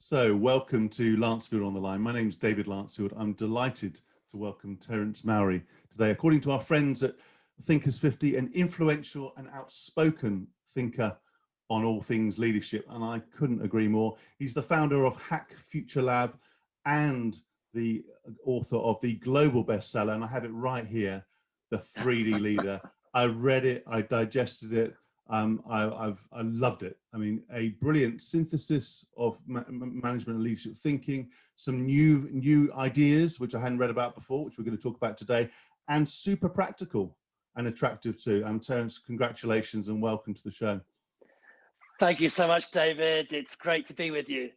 So, welcome to Lancefield on the Line. My name's David Lancefield. I'm delighted to welcome Terence Mauri today. According to our friends at Thinkers 50, an influential and outspoken thinker on all things leadership, and I couldn't agree more. He's the founder of Hack Future Lab and the author of the global bestseller, and I have it right here, The 3D Leader. I read it, I digested it. I loved it. I mean, a brilliant synthesis of management and leadership thinking, some new ideas, which I hadn't read about before, which we're going to talk about today, and super practical and attractive too. Terence, congratulations and welcome to the show. Thank you so much, David. It's great to be with you.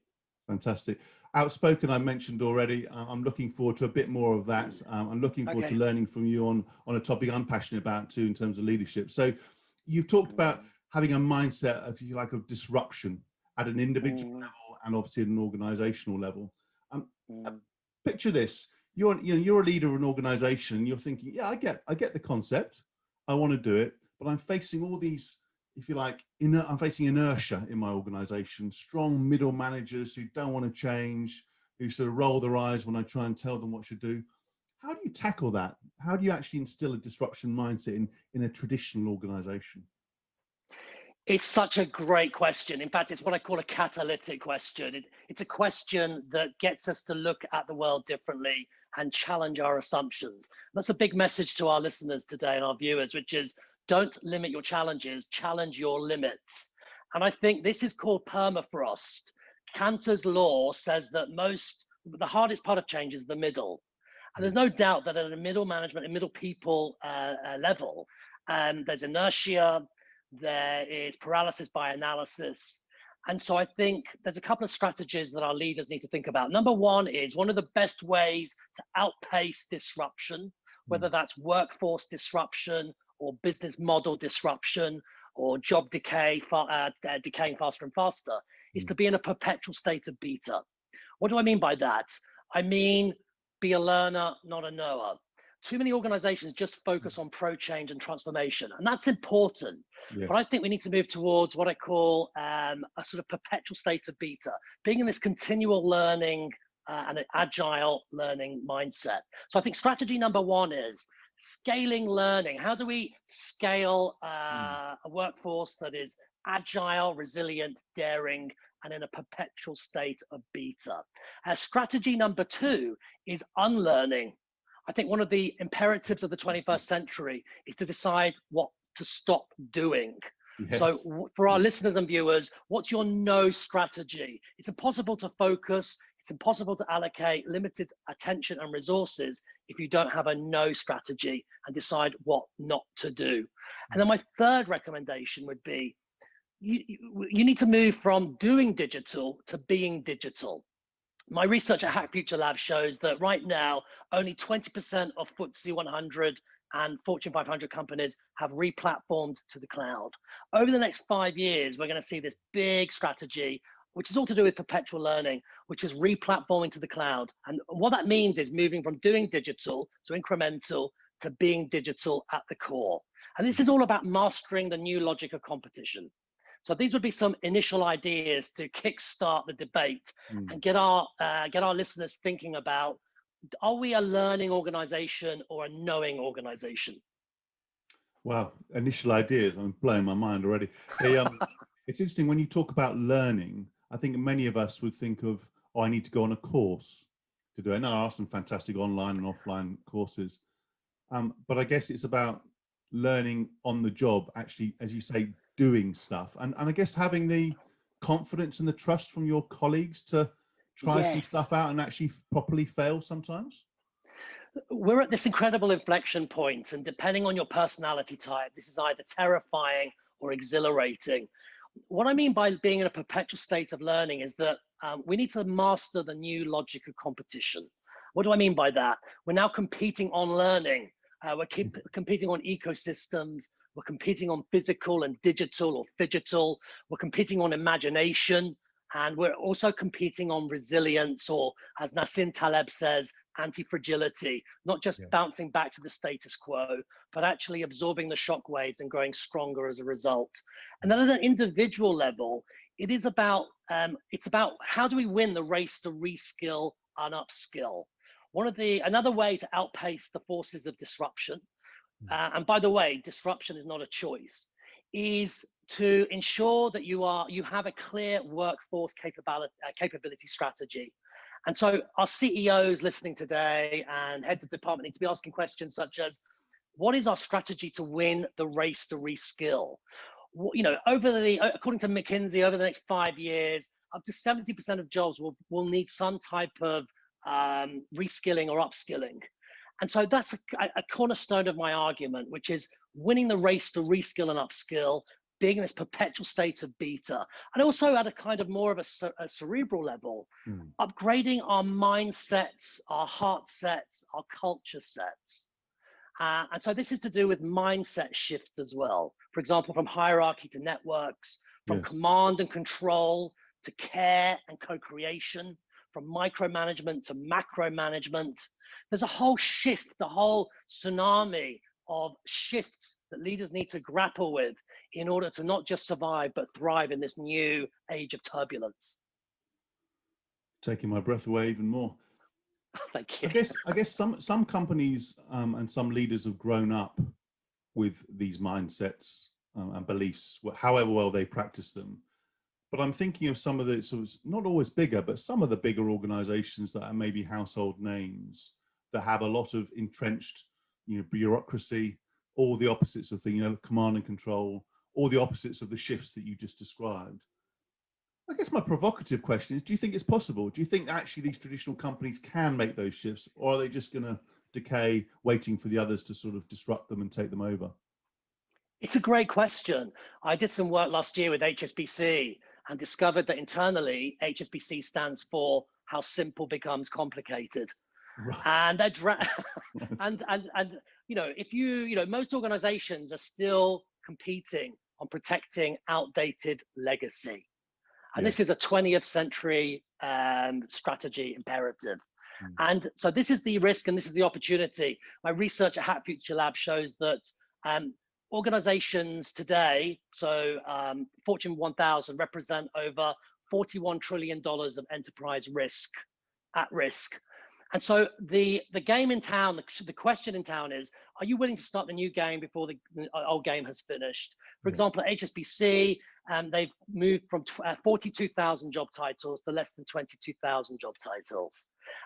Fantastic. Outspoken, I mentioned already. I'm looking forward to a bit more of that. I'm looking forward to learning from you on a topic I'm passionate about too, in terms of leadership. So you've talked about having a mindset, if you like, of disruption at an individual level and obviously at an organizational level. Picture this: you're a leader of an organization. You're thinking, yeah, I get the concept. I want to do it, but I'm facing all these, if you like, I'm facing inertia in my organization. Strong middle managers who don't want to change, who sort of roll their eyes when I try and tell them what to do. How do you tackle that? How do you actually instill a disruption mindset in a traditional organization? It's such a great question. In fact, it's what I call a catalytic question. It's a question that gets us to look at the world differently and challenge our assumptions. That's a big message to our listeners today and our viewers, which is don't limit your challenges, challenge your limits. And I think this is called permafrost. Cantor's law says that the hardest part of change is the middle. And there's no doubt that at a middle management and middle people level, there's inertia, there is paralysis by analysis. And so I think there's a couple of strategies that our leaders need to think about. Number one is one of the best ways to outpace disruption, whether that's workforce disruption or business model disruption or job decay, decaying faster and faster, is to be in a perpetual state of beta. What do I mean by that? I mean, be a learner, not a knower. Too many organizations just focus on pro-change and transformation, and that's important. Yes. But I think we need to move towards what I call a sort of perpetual state of beta, being in this continual learning and an agile learning mindset. So I think strategy number one is scaling learning. How do we scale a workforce that is agile, resilient, daring, and in a perpetual state of beta? Strategy number two is unlearning. I think one of the imperatives of the 21st century is to decide what to stop doing. Yes. So for our listeners and viewers, what's your no strategy? It's impossible to focus. It's impossible to allocate limited attention and resources if you don't have a no strategy and decide what not to do. And then my third recommendation would be, you need to move from doing digital to being digital. My research at Hack Future Lab shows that right now, only 20% of FTSE 100 and Fortune 500 companies have replatformed to the cloud. Over the next 5 years, we're going to see this big strategy, which is all to do with perpetual learning, which is replatforming to the cloud. And what that means is moving from doing digital, so incremental, to being digital at the core. And this is all about mastering the new logic of competition. So these would be some initial ideas to kickstart the debate and get our listeners thinking about, are we a learning organization or a knowing organization? Wow, initial ideas. I'm blowing my mind already. It's interesting when you talk about learning. I think many of us would think of, oh, I need to go on a course to do it. And there are some fantastic online and offline courses. But I guess it's about learning on the job, actually, as you say, doing stuff. And I guess having the confidence and the trust from your colleagues to try some stuff out and actually properly fail sometimes. We're at this incredible inflection point, and depending on your personality type, this is either terrifying or exhilarating. What I mean by being in a perpetual state of learning is that we need to master the new logic of competition. What do I mean by that? We're now competing on learning. We're competing on ecosystems. We're competing on physical and digital or phygital. We're competing on imagination. And we're also competing on resilience, or as Nassim Taleb says, anti-fragility, not just bouncing back to the status quo, but actually absorbing the shock waves and growing stronger as a result. And then at an individual level, it is about, it's about how do we win the race to reskill and upskill. Another way to outpace the forces of disruption, and by the way, disruption is not a choice, is to ensure that you have a clear workforce capability strategy. And so our CEOs listening today and heads of department need to be asking questions such as, what is our strategy to win the race to reskill? You know, according to McKinsey, over the next 5 years, up to 70% of jobs will need some type of reskilling or upskilling. And so that's a cornerstone of my argument, which is winning the race to reskill and upskill, being in this perpetual state of beta. And also at a kind of more of a cerebral level, upgrading our mindsets, our heart sets, our culture sets. And so this is to do with mindset shifts as well. For example, from hierarchy to networks, from command and control to care and co-creation, from micromanagement to macro management. There's a whole shift, a whole tsunami of shifts that leaders need to grapple with in order to not just survive, but thrive in this new age of turbulence. Taking my breath away even more. Thank you. I guess some companies and some leaders have grown up with these mindsets and beliefs, however well they practice them. But I'm thinking of some of the sort of, not always bigger, but some of the bigger organizations that are maybe household names that have a lot of entrenched, bureaucracy, all the opposites of things, command and control, all the opposites of the shifts that you just described. I guess my provocative question is, do you think it's possible? Do you think actually these traditional companies can make those shifts, or are they just going to decay, waiting for the others to sort of disrupt them and take them over? It's a great question. I did some work last year with HSBC and discovered that internally, HSBC stands for how simple becomes complicated. Right. And most organizations are still competing on protecting outdated legacy. And this is a 20th century strategy imperative. And so this is the risk and this is the opportunity. My research at Hat Future Lab shows that organizations today, so Fortune 1000, represent over $41 trillion of enterprise risk, at risk. And so the game in town, the question in town is, are you willing to start the new game before the old game has finished? For example, at HSBC, they've moved from 42,000 job titles to less than 22,000 job titles.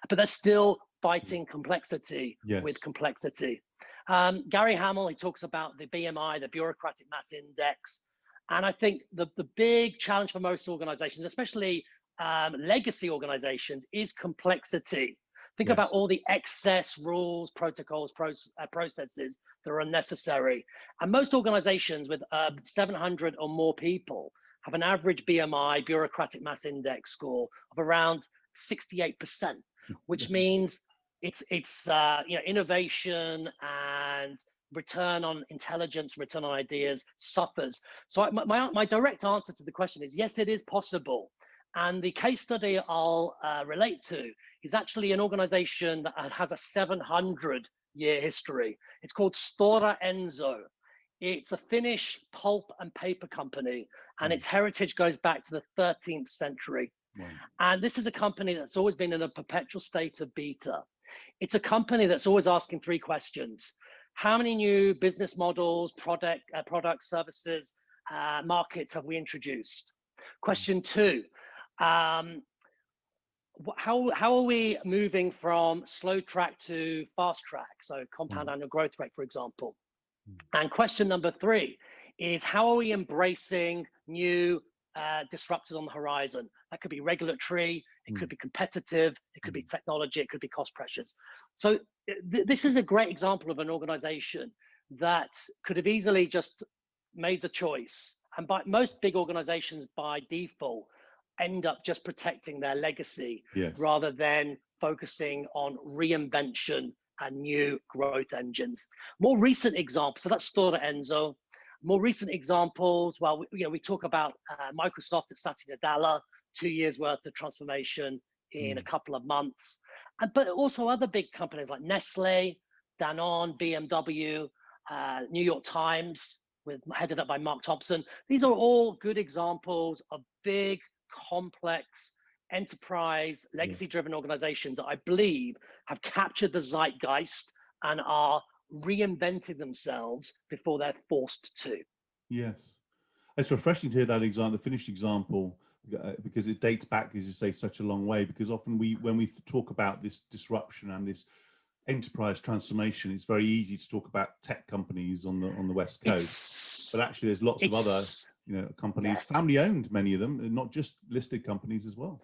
But they're still fighting complexity with complexity. Gary Hamel, he talks about the BMI, the Bureaucratic Mass Index. And I think the big challenge for most organizations, especially legacy organizations, is complexity. Think about all the excess rules, protocols, processes that are unnecessary. And most organizations with 700 or more people have an average BMI, Bureaucratic Mass Index score of around 68%, which means it's innovation and return on intelligence, return on ideas suffers. So my direct answer to the question is, yes, it is possible. And the case study I'll relate to is actually an organization that has a 700-year history. It's called Stora Enso. It's a Finnish pulp and paper company, and its heritage goes back to the 13th century. Wow. And this is a company that's always been in a perpetual state of beta. It's a company that's always asking three questions. How many new business models, products, services, markets have we introduced? Question two, how are we moving from slow track to fast track? So compound annual growth rate, for example. And question number three is, how are we embracing new disruptors on the horizon? That could be regulatory, it could be competitive, it could be technology, it could be cost pressures. So this is a great example of an organization that could have easily just made the choice. And most big organizations by default end up just protecting their legacy rather than focusing on reinvention and new growth engines. More recent examples, so that's Stora Enso. More recent examples, well, we talk about Microsoft at Satya Nadella, 2 years worth of transformation in a couple of months. But also other big companies like Nestle, Danone, BMW, New York Times. headed up by Mark Thompson. These are all good examples of big, complex, enterprise, legacy-driven organizations that I believe have captured the zeitgeist and are reinventing themselves before they're forced to. Yes. It's refreshing to hear that example, the finished example, because it dates back, as you say, such a long way. Because often when we talk about this disruption and this enterprise transformation, it's very easy to talk about tech companies on the West Coast, but actually there's lots of other, companies, yes, family owned, many of them, and not just listed companies as well.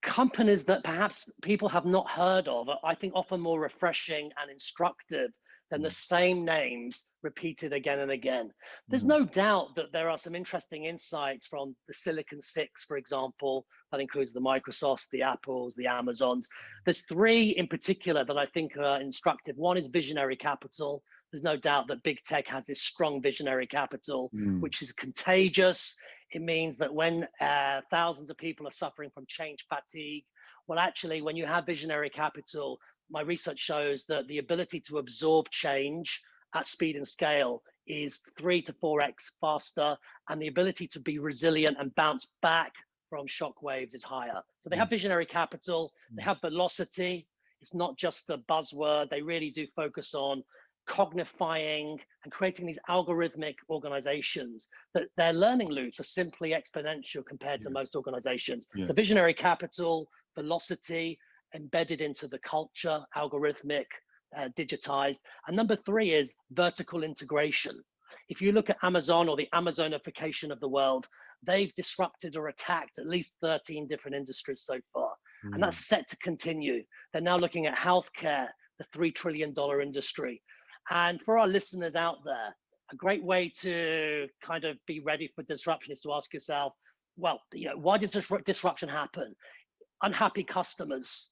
Companies that perhaps people have not heard of, I think often more refreshing and instructive than the same names repeated again and again. There's no doubt that there are some interesting insights from the Silicon Six, for example. That includes the Microsofts, the Apples, the Amazons. There's three in particular that I think are instructive. One is visionary capital. There's no doubt that big tech has this strong visionary capital, which is contagious. It means that when thousands of people are suffering from change fatigue, well, actually, when you have visionary capital, my research shows that the ability to absorb change at speed and scale is 3 to 4x faster, and the ability to be resilient and bounce back from shock waves is higher. So they have visionary capital, they have velocity. It's not just a buzzword. They really do focus on cognifying and creating these algorithmic organizations that their learning loops are simply exponential compared to most organizations. So visionary capital, velocity, embedded into the culture, algorithmic, digitized. And number three is vertical integration. If you look at Amazon or the Amazonification of the world, they've disrupted or attacked at least 13 different industries so far. And that's set to continue. They're now looking at healthcare, the $3 trillion industry. And for our listeners out there, a great way to kind of be ready for disruption is to ask yourself, well, why does disruption happen? Unhappy customers,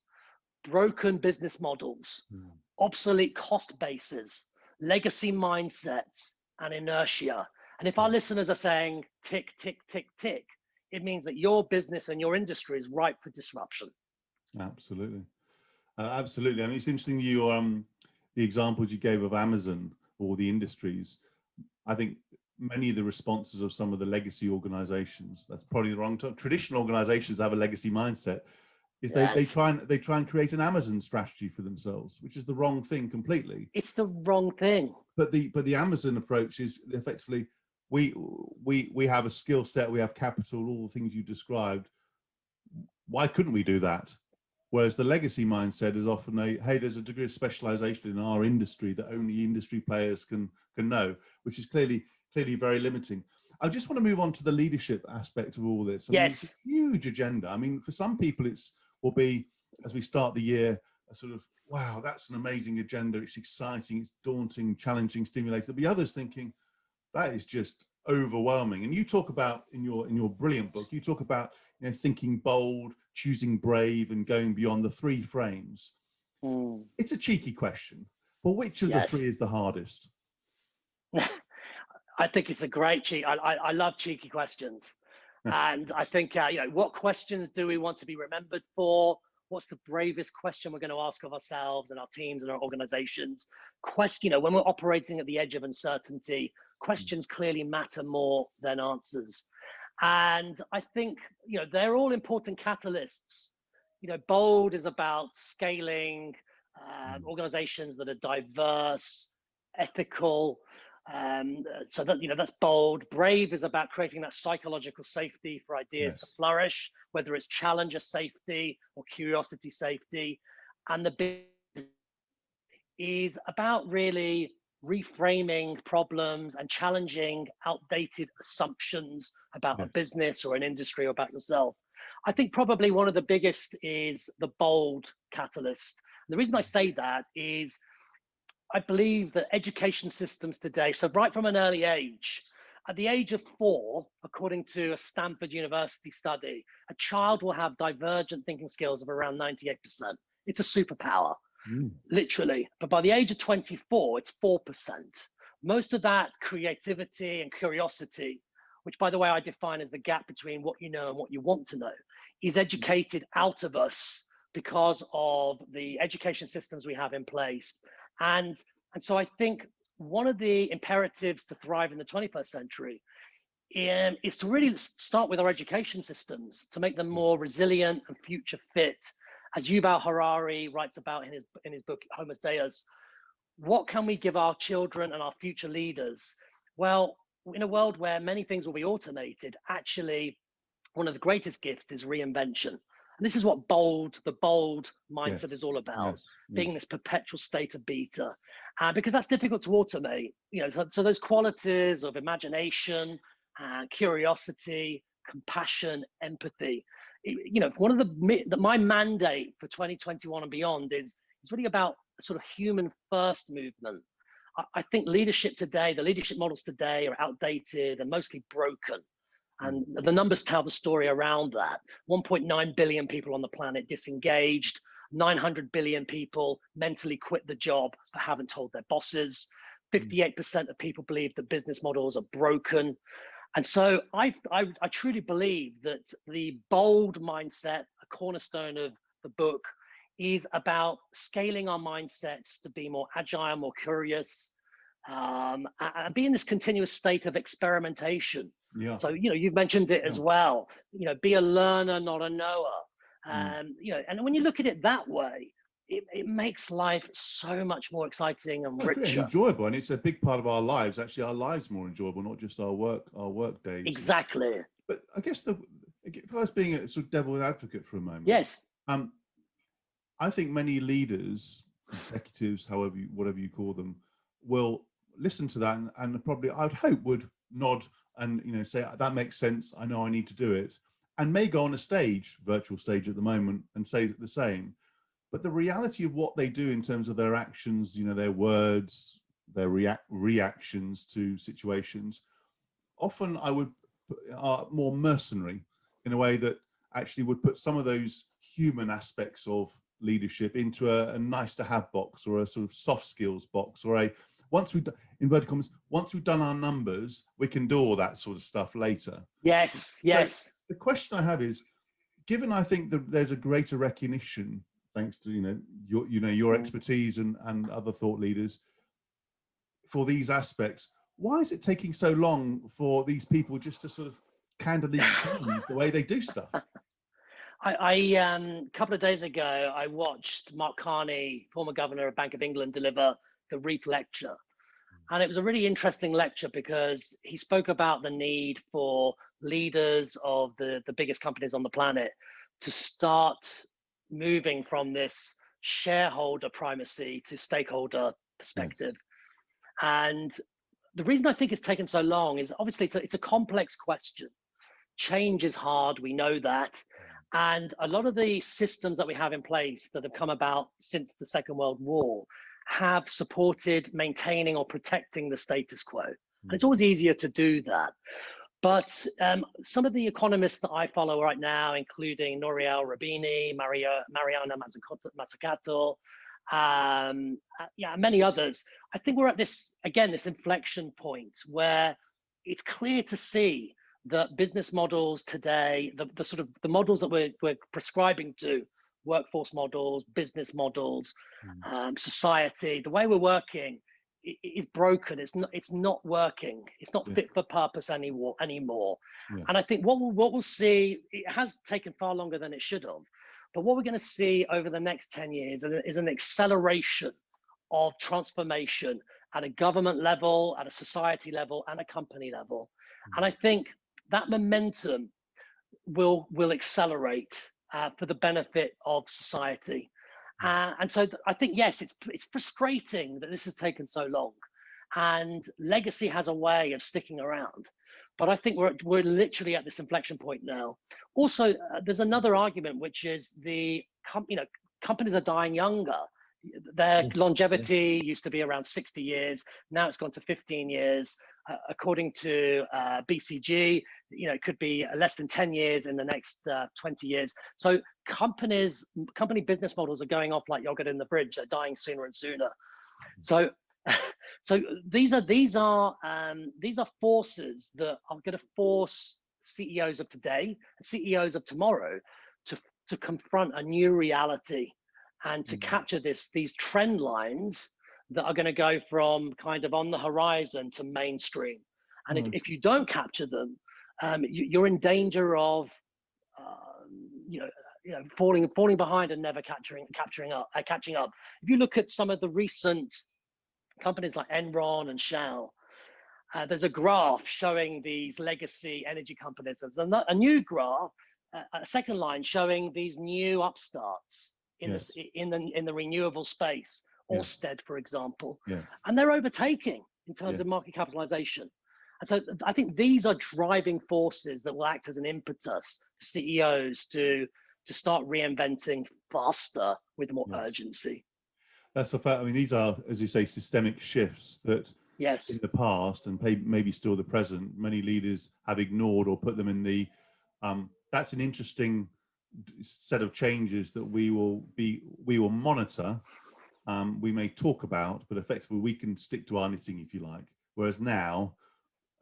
broken business models, obsolete cost bases, legacy mindsets, and inertia. And if our listeners are saying tick, tick, tick, tick, it means that your business and your industry is ripe for disruption. Absolutely. Absolutely. I mean, it's interesting the examples you gave of Amazon or the industries. I think many of the responses of some of the legacy organizations, that's probably the wrong term, traditional organizations have a legacy mindset, is they try and create an Amazon strategy for themselves, which is the wrong thing completely. It's the wrong thing. But the Amazon approach is effectively, we have a skill set, we have capital, all the things you described. Why couldn't we do that? Whereas the legacy mindset is often hey, there's a degree of specialization in our industry that only industry players can know, which is clearly very limiting. I just want to move on to the leadership aspect of all this. I mean, it's a huge agenda. I mean, for some people, will be, as we start the year, a sort of, wow, that's an amazing agenda. It's exciting, it's daunting, challenging, stimulating. There'll be others thinking, that is just overwhelming. And you talk about in your brilliant book, you talk about thinking bold, choosing brave, and going beyond the three frames. It's a cheeky question, but which of the three is the hardest? I think it's a great cheek. I love cheeky questions. And I think, what questions do we want to be remembered for? What's the bravest question we're going to ask of ourselves and our teams and our organizations? When we're operating at the edge of uncertainty, questions clearly matter more than answers. And I think, they're all important catalysts. Bold is about scaling organizations that are diverse, ethical, so that that's bold. Brave is about creating that psychological safety for ideas to flourish, whether it's challenger safety or curiosity safety. And the big is about really reframing problems and challenging outdated assumptions about a business or an industry or about yourself. I think probably one of the biggest is the bold catalyst. And the reason I say that is I believe that education systems today, so right from an early age, at the age of 4, according to a Stanford University study, a child will have divergent thinking skills of around 98%. It's a superpower, literally. But by the age of 24, it's 4%. Most of that creativity and curiosity, which by the way, I define as the gap between what you know and what you want to know, is educated out of us because of the education systems we have in place. And so I think one of the imperatives to thrive in the 21st century is to really start with our education systems to make them more resilient and future fit. As Yuval Harari writes about in his book Homo Deus, what can we give our children and our future leaders? Well, in a world where many things will be automated, actually, one of the greatest gifts is reinvention. And this is what the bold mindset is all about, being this perpetual state of beta, because that's difficult to automate. So those qualities of imagination, curiosity, compassion, empathy. One of my mandate for 2021 and beyond is really about sort of human first movement. I think leadership today, the leadership models today are outdated and mostly broken. And the numbers tell the story around that. 1.9 billion people on the planet disengaged, 900 billion people mentally quit the job but haven't told their bosses. 58% of people believe that business models are broken. And so I truly believe that the bold mindset, a cornerstone of the book, is about scaling our mindsets to be more agile, more curious, and be in this continuous state of experimentation. Yeah. So, you've mentioned it as well, be a learner, not a knower. And when you look at it that way, it makes life so much more exciting and richer. And enjoyable. And it's a big part of our lives. Actually, our lives more enjoyable, not just our work days. Exactly. But I guess if I was being a sort of devil's advocate for a moment. Yes. I think many leaders, executives, whatever you call them, will listen to that and probably, I would hope, would nod and say, that makes sense. I know I need to do it, and may go on a virtual stage at the moment, and say the same. But the reality of what they do in terms of their actions, their words, their reactions to situations, often are more mercenary in a way that actually would put some of those human aspects of leadership into a nice to have box, or a sort of soft skills box, or once we've done our numbers, we can do all that sort of stuff later. Yes. So the question I have is, given I think that there's a greater recognition, thanks to your expertise and other thought leaders, for these aspects, why is it taking so long for these people just to sort of candidly change the way they do stuff? A couple of days ago, I watched Mark Carney, former governor of Bank of England, deliver the REIT lecture. And it was a really interesting lecture because he spoke about the need for leaders of the biggest companies on the planet to start moving from this shareholder primacy to stakeholder perspective. Yes. And the reason I think it's taken so long is obviously it's a complex question. Change is hard, we know that. And a lot of the systems that we have in place that have come about since the Second World War have supported maintaining or protecting the status quo. And it's always easier to do that. But some of the economists that I follow right now, including Nouriel Roubini, Mariana Mazzucato, many others, I think we're at this inflection point where it's clear to see that business models today, the models that we're prescribing to, workforce models, business models, society, the way we're working is broken. It's not working. It's not fit for purpose anymore. Yeah. And I think what we'll see, it has taken far longer than it should have, but what we're going to see over the next 10 years is an acceleration of transformation at a government level, at a society level, and a company level. And I think that momentum will accelerate for the benefit of society. And so I think, yes, it's frustrating that this has taken so long, and legacy has a way of sticking around. But I think we're literally at this inflection point now. Also, there's another argument, which is companies are dying younger. Their longevity used to be around 60 years. Now it's gone to 15 years. According to BCG, it could be less than 10 years in the next 20 years. So company business models are going off like yogurt in the fridge. They're dying sooner and sooner. So these are forces that are going to force CEOs of today, CEOs of tomorrow, to confront a new reality and to capture these trend lines that are going to go from kind of on the horizon to mainstream. And Right. if you don't capture them, you're in danger of, falling behind and never catching up. If you look at some of the recent companies like Enron and Shell, there's a graph showing these legacy energy companies. There's a new graph, a second line showing these new upstarts in Yes. the renewable space, Yes. Ørsted, for example, Yes. and they're overtaking in terms Yes. of market capitalization. And so I think these are driving forces that will act as an impetus for CEOs to start reinventing faster with more Yes. urgency. That's a fact. I mean, these are, as you say, systemic shifts that Yes. in the past and maybe still the present, many leaders have ignored or put them in the. That's an interesting set of changes that we will monitor. We may talk about, but effectively we can stick to our knitting, if you like. Whereas now,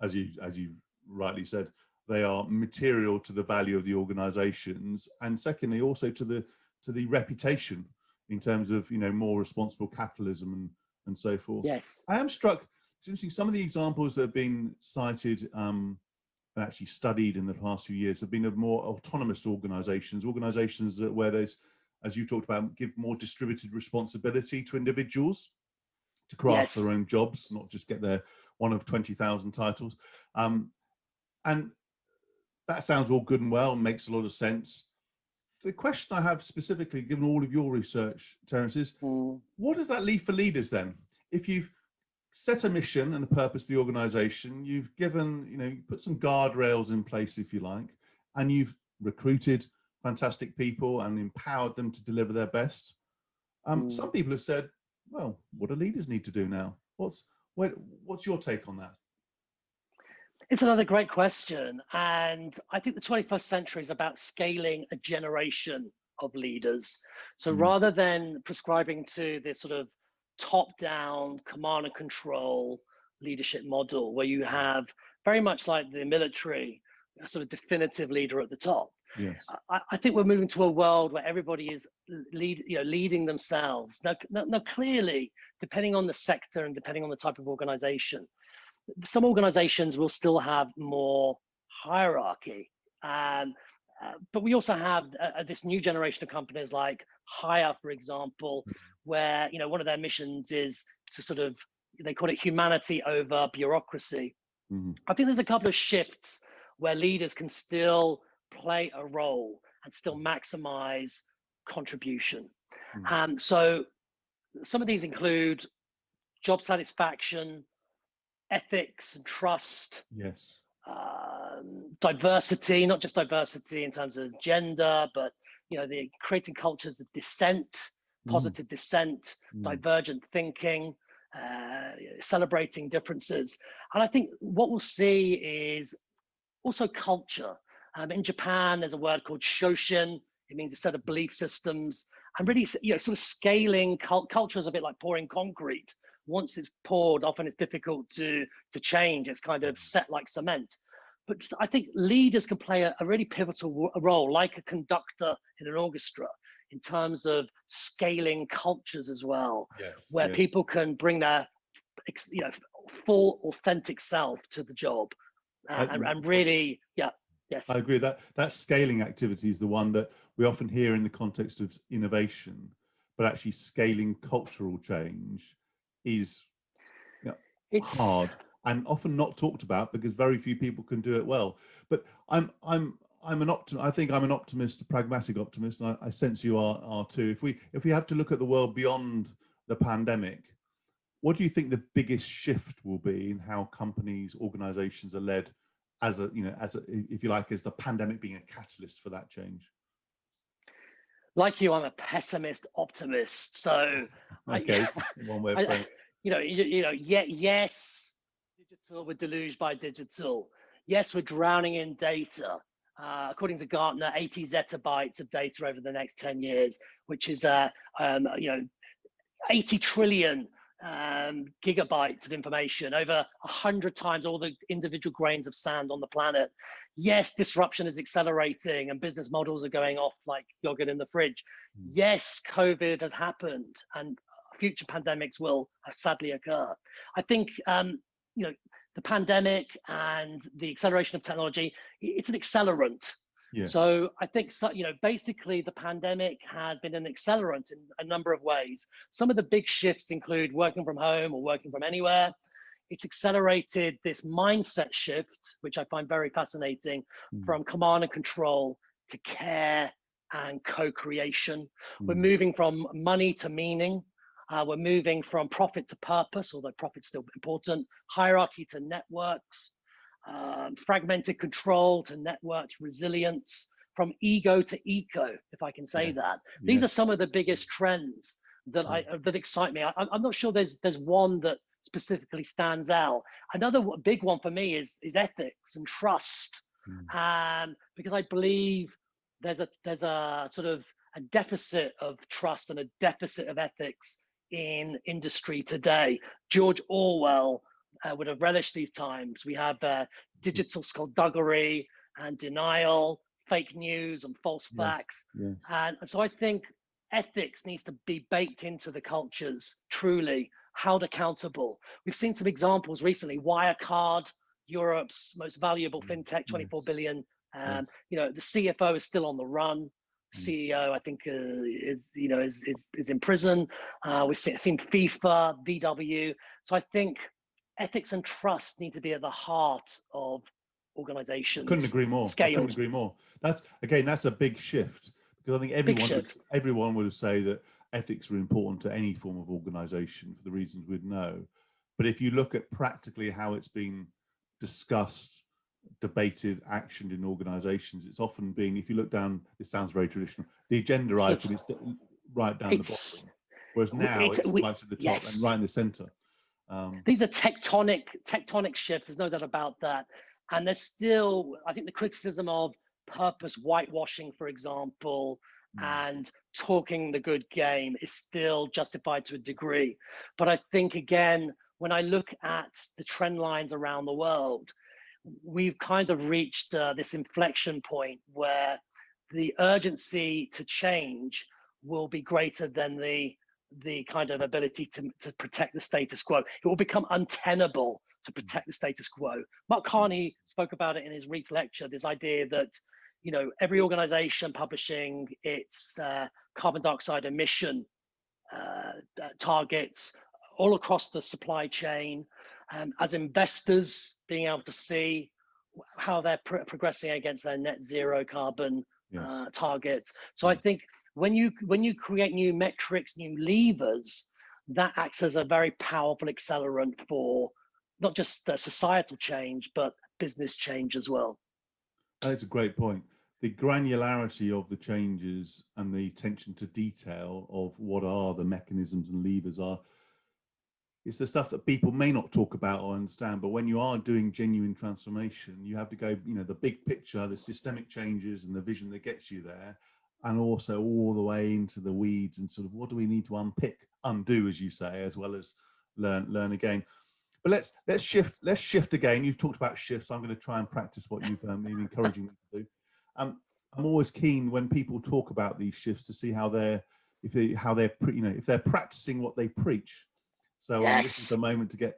as you rightly said, they are material to the value of the organisations, and secondly, also to the reputation in terms of more responsible capitalism and so forth. Yes. I am struck. It's interesting. Some of the examples that have been cited and actually studied in the past few years have been of more autonomous organisations where there's, as you talked about, give more distributed responsibility to individuals to craft their own jobs, not just get their one of 20,000 titles. And that sounds all good and well and makes a lot of sense. The question I have specifically, given all of your research, Terence, is what does that leave for leaders then? If you've set a mission and a purpose for the organization, you've given, you put some guardrails in place, if you like, and you've recruited fantastic people and empowered them to deliver their best. Some people have said, well, what do leaders need to do now? What's your take on that? It's another great question. And I think the 21st century is about scaling a generation of leaders. So rather than prescribing to this sort of top-down command and control leadership model where you have very much like the military, a sort of definitive leader at the top. Yes. I think we're moving to a world where everybody is leading themselves. Now, clearly, depending on the sector and depending on the type of organization, some organizations will still have more hierarchy. But we also have this new generation of companies like Hire, for example, where one of their missions is to sort of, they call it humanity over bureaucracy. I think there's a couple of shifts where leaders can still play a role and still maximize contribution. So some of these include job satisfaction, ethics and trust. Yes. Diversity, not just diversity in terms of gender, but the creating cultures of dissent, positive dissent, divergent thinking, celebrating differences. And I think what we'll see is also culture. In Japan, there's a word called shoshin. It means a set of belief systems, and really, sort of scaling culture is a bit like pouring concrete. Once it's poured, often it's difficult to change. It's kind of set like cement. But I think leaders can play a really pivotal role, like a conductor in an orchestra, in terms of scaling cultures as well, where people can bring their full authentic self to the job, and really, yes. I agree that scaling activity is the one that we often hear in the context of innovation, but actually scaling cultural change is it's hard and often not talked about because very few people can do it well. But I'm an optimist. I think I'm an optimist, a pragmatic optimist, and I sense you are too. If we have to look at the world beyond the pandemic, what do you think the biggest shift will be in how companies, organizations are led as if you like, as the pandemic being a catalyst for that change? Like you, I'm a pessimist optimist. So okay, one way of framing. Yes, digital, we're deluged by digital. Yes, we're drowning in data. According to Gartner, 80 zettabytes of data over the next 10 years, which is 80 trillion gigabytes of information, over 100 times all the individual grains of sand on the planet. Yes, disruption is accelerating and business models are going off like yogurt in the fridge. Yes, COVID has happened, and future pandemics will sadly occur. I think, the pandemic and the acceleration of technology, it's an accelerant. Yes. So I think, basically the pandemic has been an accelerant in a number of ways. Some of the big shifts include working from home or working from anywhere. It's accelerated this mindset shift, which I find very fascinating, from command and control to care and co-creation. We're moving from money to meaning. We're moving from profit to purpose, although profit's still important, hierarchy to networks, fragmented control to networks, resilience, from ego to eco, if I can say that. These are some of the biggest trends that that excite me. I'm not sure there's one that specifically stands out. Another big one for me is ethics and trust, because I believe there's a sort of a deficit of trust and a deficit of ethics in industry today. George Orwell would have relished these times. We have digital skullduggery and denial, fake news and false facts. And so I think ethics needs to be baked into the cultures, truly held accountable. We've seen some examples recently. Wirecard, Europe's most valuable fintech, 24 billion. The CFO is still on the run. CEO, I think, is in prison. We've seen FIFA, VW. So I think ethics and trust need to be at the heart of organizations. Couldn't agree more. I couldn't agree more. That's a big shift, because I think everyone would say that ethics are important to any form of organization for the reasons we'd know. But if you look at practically how it's been discussed, debated, actioned in organizations, it's often being, if you look down, it sounds very traditional, the agenda item is right down the bottom, whereas now it's right at the top and right in the center. These are tectonic shifts, there's no doubt about that. And there's still, I think, the criticism of purpose whitewashing, for example, and talking the good game is still justified to a degree. But I think, again, when I look at the trend lines around the world, we've kind of reached this inflection point where the urgency to change will be greater than the kind of ability to protect the status quo. It will become untenable to protect the status quo. Mark Carney spoke about it in his Reef lecture, this idea that, every organization publishing its carbon dioxide emission targets all across the supply chain, as investors being able to see how they're progressing against their net zero carbon targets. So I think when you create new metrics, new levers, that acts as a very powerful accelerant for not just societal change, but business change as well. That's a great point. The granularity of the changes and the attention to detail of what are the mechanisms and levers it's the stuff that people may not talk about or understand, but when you are doing genuine transformation, you have to go, the big picture, the systemic changes and the vision that gets you there, and also all the way into the weeds and sort of what do we need to undo, as you say, as well as learn again. But let's shift again. You've talked about shifts. I'm going to try and practice what you've been encouraging me to do. I'm always keen when people talk about these shifts to see if they're practicing what they preach. So this is the moment to get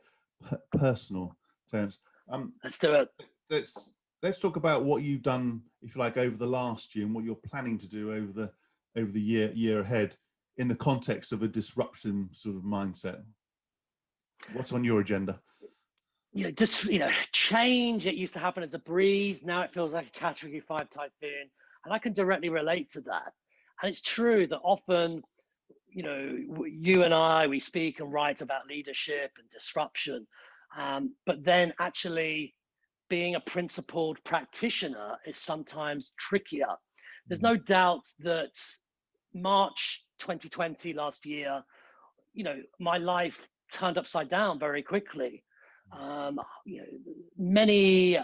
personal, Terence. Let's do it. Let's talk about what you've done, if you like, over the last year and what you're planning to do over the year ahead in the context of a disruption sort of mindset. What's on your agenda? Change. It used to happen as a breeze. Now it feels like a Category 5 typhoon, and I can directly relate to that. And it's true that often, you and I, we speak and write about leadership and disruption, but then actually being a principled practitioner is sometimes trickier. There's no doubt that March 2020, last year, my life turned upside down very quickly. Many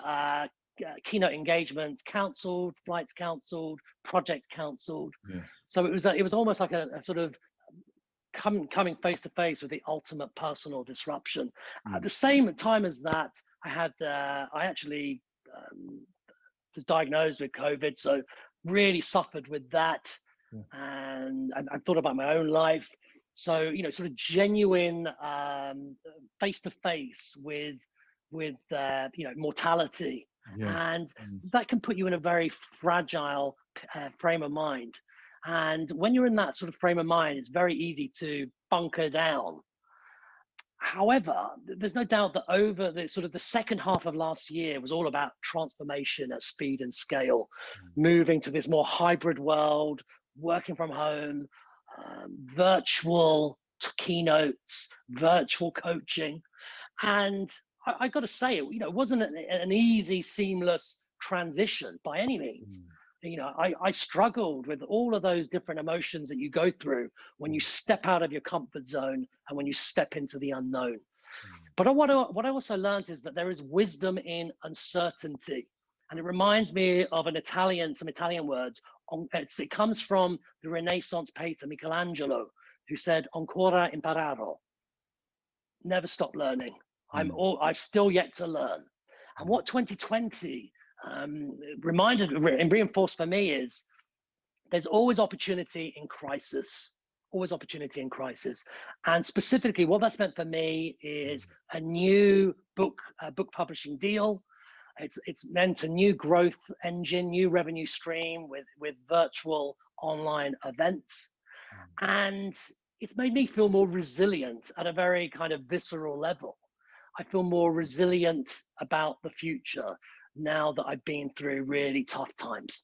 keynote engagements cancelled, flights cancelled, projects cancelled. So it was almost like a sort of coming face to face with the ultimate personal disruption. At the same time as that, I actually was diagnosed with COVID, so really suffered with that, and I thought about my own life. So, sort of genuine face to face with mortality. Yes. And that can put you in a very fragile frame of mind. And when you're in that sort of frame of mind, it's very easy to bunker down. However, there's no doubt that over the second half of last year was all about transformation at speed and scale, moving to this more hybrid world, working from home, virtual keynotes, virtual coaching. And I got to say, it wasn't an easy, seamless transition by any means. I struggled with all of those different emotions that you go through when you step out of your comfort zone and when you step into the unknown. But what I also learned is that there is wisdom in uncertainty. And it reminds me of some Italian words. It comes from the Renaissance painter Michelangelo, who said, "Ancora imparare." Never stop learning. I've still yet to learn. And what 2020 reminded and reinforced for me is there's always opportunity in crisis, always opportunity in crisis. And specifically what that's meant for me is a new book publishing deal. It's meant a new growth engine, new revenue stream with virtual online events. And it's made me feel more resilient at a very kind of visceral level. I feel more resilient about the future now that I've been through really tough times.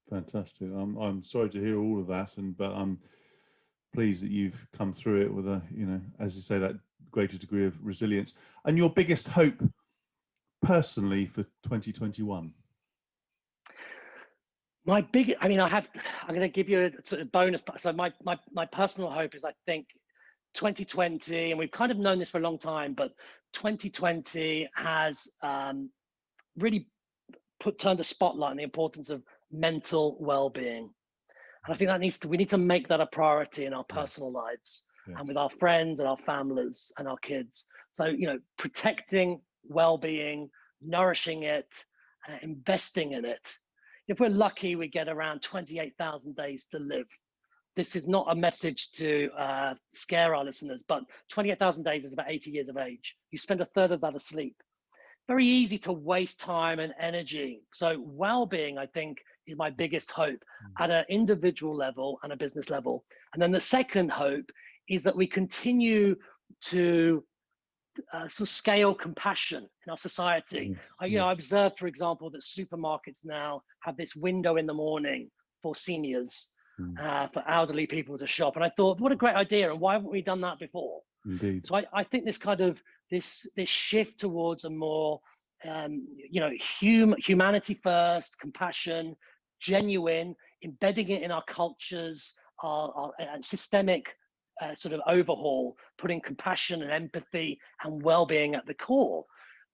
Fantastic. I'm sorry to hear all of that, but I'm pleased that you've come through it with a, as you say, that greater degree of resilience. And your biggest hope personally for 2021? I'm going to give you a sort of bonus. So my personal hope is, I think 2020, and we've kind of known this for a long time, but 2020 has really turned a spotlight on the importance of mental well-being. And I think we need to make that a priority in our personal lives and with our friends and our families and our kids. So, protecting well-being, nourishing it, investing in it. If we're lucky, we get around 28,000 days to live. This is not a message to scare our listeners, but 28,000 days is about 80 years of age. You spend a third of that asleep. Very easy to waste time and energy. So well-being, I think, is my biggest hope at an individual level and a business level. And then the second hope is that we continue to sort of scale compassion in our society. I observed, for example, that supermarkets now have this window in the morning for seniors, for elderly people to shop. And I thought, what a great idea. And why haven't we done that before? Indeed. So I think this kind of this shift towards a more humanity first, compassion, genuine, embedding it in our cultures, our systemic sort of overhaul, putting compassion and empathy and well-being at the core.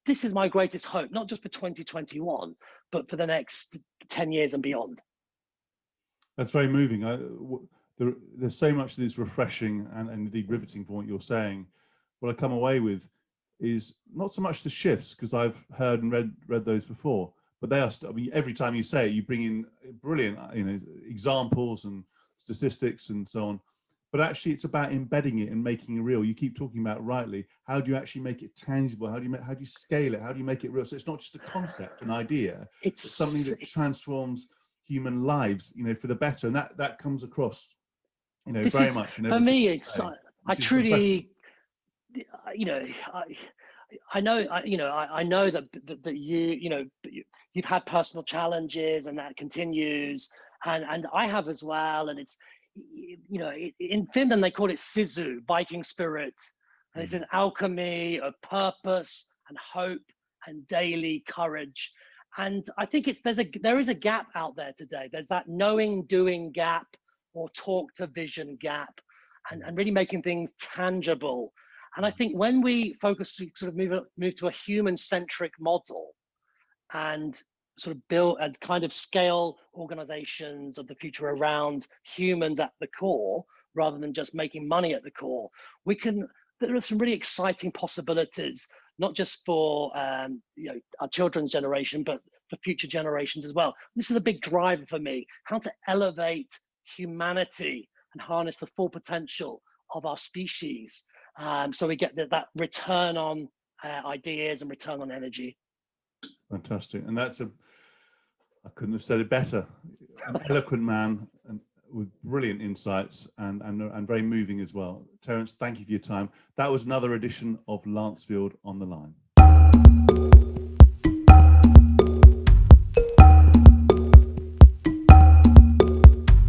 This is my greatest hope, not just for 2021, but for the next 10 years and beyond. That's very moving. There's so much that's refreshing and indeed riveting from what you're saying. What I come away with is not so much the shifts, because I've heard and read those before, but they are. Every time you say it, you bring in brilliant, examples and statistics and so on. But actually, it's about embedding it and making it real. You keep talking about, rightly, how do you actually make it tangible? How do you scale it? How do you make it real? So it's not just a concept, an idea. It's something that transforms human lives, for the better, and that comes across, very much. For me, it's I truly, I know that you've had personal challenges, and that continues, and I have as well, and it's. In Finland, they call it sisu, Viking spirit. And it says alchemy of purpose and hope and daily courage. And I think there is a gap out there today. There's that knowing, doing gap, or talk to vision gap, and really making things tangible. And I think when we focus, sort of move to a human-centric model and sort of build and kind of scale organizations of the future around humans at the core, rather than just making money at the core, there are some really exciting possibilities, not just for our children's generation, but for future generations as well. This is a big driver for me, how to elevate humanity and harness the full potential of our species. So we get that return on ideas and return on energy. Fantastic. And I couldn't have said it better. An eloquent man and with brilliant insights and very moving as well. Terence, thank you for your time. That was another edition of Lancefield on the Line.